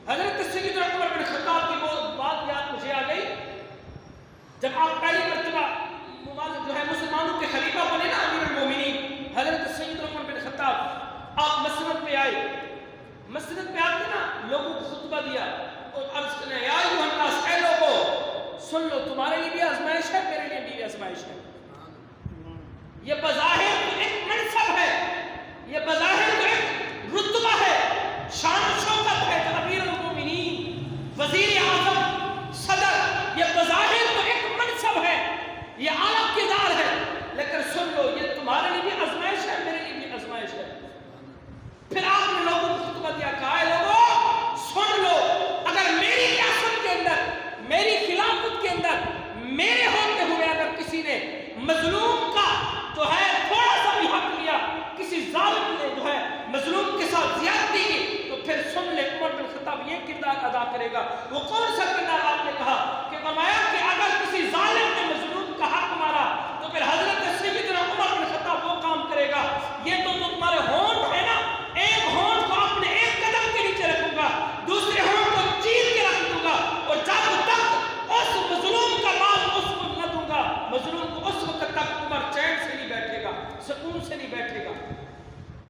حضرت سیدنا عمر بن خطاب کی وہ بات یاد مجھے آ گئی، جب آپ پہلی مرتبہ جو ہے مسلمانوں کے خلیفہ بنے نا، امیر المومنین حضرت سیدنا عمر بن خطاب، آپ مسجد پہ آئے، مسجد پہ آتے نا لوگوں کو خطبہ دیا اور عرض کرنے یا ایھا الناس، اے لوگو سن لو، تمہارے لیے بھی آزمائش ہے، میرے لیے بھی آزمائش ہے۔ یہ بظاہر تو ایک منصب ہے، یہ بظاہر تو ایک رتبہ ہے، شان و شوکت ہے کہ امیر المومنین، وزیر اعظم، صدر، یہ بظاہر تو ایک منصب ہے، یہ اعلیٰ کردار ہے، لیکن سن لو یہ تمہارے لیے بھی آزمائش ہے، میرے لیے بھی آزمائش ہے۔ پھر آپ نے لوگوں کو خطبہ دیا، کہا ہے لوگوں سن لو، اگر میری ریاست کے اندر، میری خلافت کے اندر، میرے ہوتے ہوئے اگر کسی نے مظلوم کا جو ہے تھوڑا سا بھی حق لیا، کسی ظالم نے جو ہے مظلوم کے ساتھ زیادتی کی، تو پھر سن لے عمر بن خطاب یہ کردار ادا کرے گا۔ وہ کون سا